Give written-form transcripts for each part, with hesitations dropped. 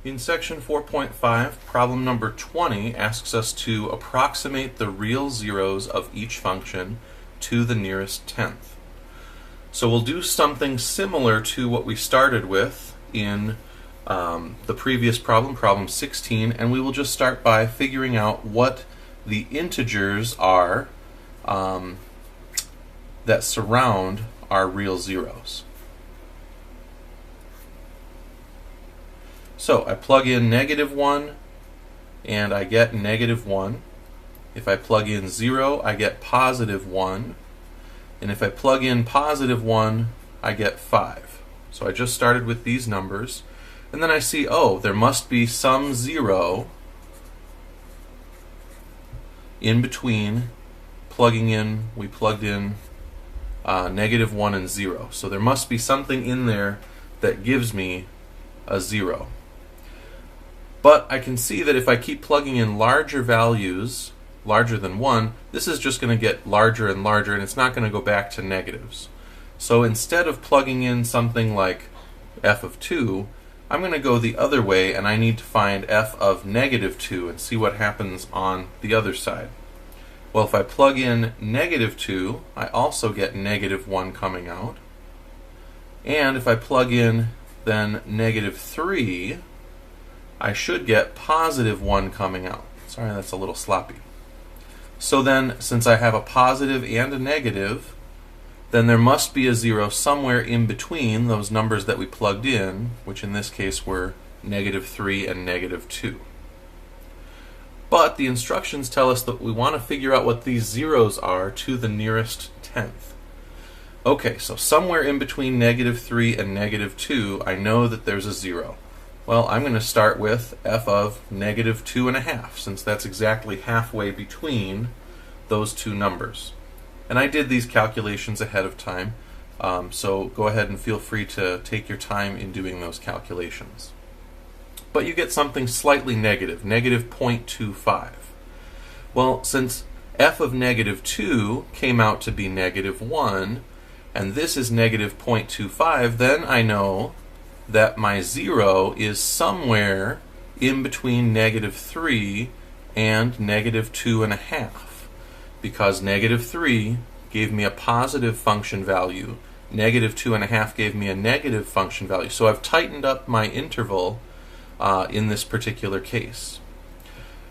In section 4.5, problem number 20 asks us to approximate the real zeros of each function to the nearest tenth. So we'll do something similar to what we started with in the previous problem, problem 16, and we will just start by figuring out what the integers are that surround our real zeros. So I plug in -1 and I get -1. If I plug in 0, I get +1. And if I plug in +1, I get 5. So I just started with these numbers. And then I see, oh, there must be some 0 in between plugging in, we plugged in -1 and 0. So there must be something in there that gives me a 0. But I can see that if I keep plugging in larger values, larger than 1, this is just going to get larger and larger, and it's not going to go back to negatives. So instead of plugging in something like f of 2, I'm going to go the other way, and I need to find f of -2 and see what happens on the other side. Well, if I plug in -2, I also get -1 coming out. And if I plug in then -3, I should get +1 coming out. Sorry, that's a little sloppy. So then, since I have a positive and a negative, then there must be a 0 somewhere in between those numbers that we plugged in, which in this case were -3 and -2. But the instructions tell us that we want to figure out what these zeros are to the nearest tenth. Okay, so somewhere in between -3 and -2, I know that there's a 0. Well, I'm going to start with f of -2.5, since that's exactly halfway between those two numbers. And I did these calculations ahead of time, so go ahead and feel free to take your time in doing those calculations. But you get something slightly negative, -0.25. Well, since f of -2 came out to be -1, and this is -0.25, then I know that my 0 is somewhere in between -3 and -2.5, because -3 gave me a positive function value, -2.5 gave me a negative function value. So I've tightened up my interval in this particular case.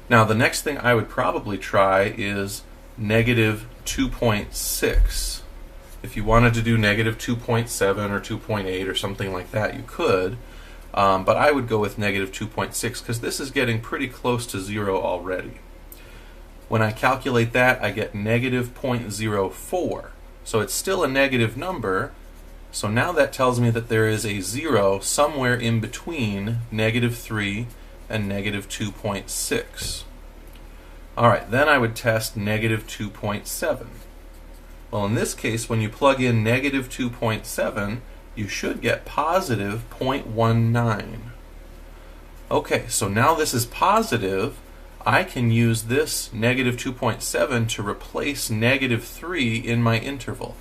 Now the next thing I would probably try is -2.6. If you wanted to do -2.7 or 2.8 or something like that, you could, but I would go with -2.6 because this is getting pretty close to 0 already. When I calculate that, I get -0.04. So it's still a negative number, so now that tells me that there is a 0 somewhere in between -3 and -2.6. Alright, then I would test -2.7. Well, in this case, when you plug in -2.7, you should get +0.19. Okay, so now this is positive. I can use this -2.7 to replace -3 in my interval,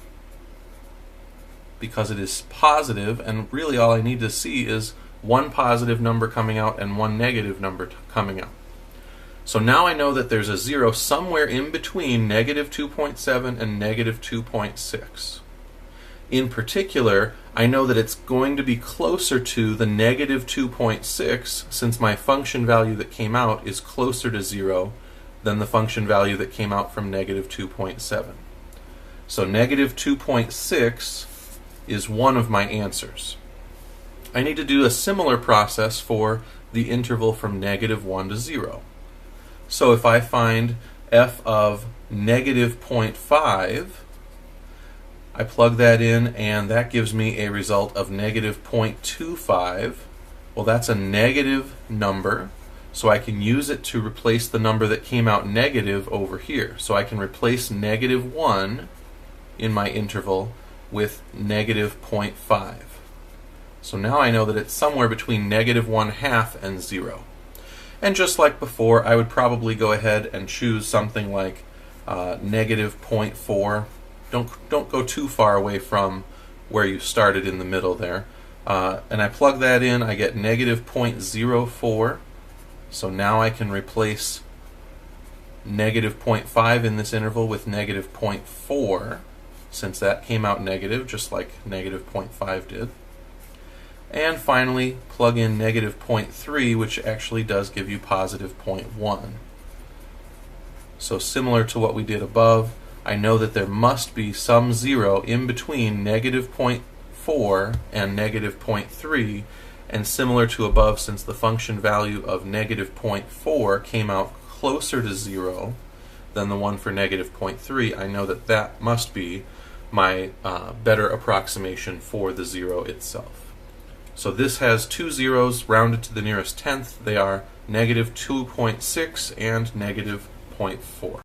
because it is positive, and really all I need to see is one positive number coming out and one negative number coming out. So now I know that there's a 0 somewhere in between -2.7 and -2.6. In particular, I know that it's going to be closer to the -2.6, since my function value that came out is closer to 0 than the function value that came out from -2.7. So -2.6 is one of my answers. I need to do a similar process for the interval from -1 to 0. So if I find f of -0.5, I plug that in, and that gives me a result of -0.25. Well, that's a negative number, so I can use it to replace the number that came out negative over here. So I can replace -1 in my interval with -0.5. So now I know that it's somewhere between -1/2 and 0. And just like before, I would probably go ahead and choose something like -0.4. Don't go too far away from where you started in the middle there. and I plug that in, I get negative 0.04. So now I can replace negative 0.5 in this interval with negative 0.4, since that came out negative, just like negative 0.5 did. And finally, plug in negative 0.3, which actually does give you positive 0.1. So similar to what we did above, I know that there must be some zero in between negative 0.4 and negative 0.3, and similar to above, since the function value of negative 0.4 came out closer to 0 than the one for negative 0.3, I know that that must be my better approximation for the 0 itself. So this has two zeros rounded to the nearest tenth. They are negative 2.6 and negative 0.4.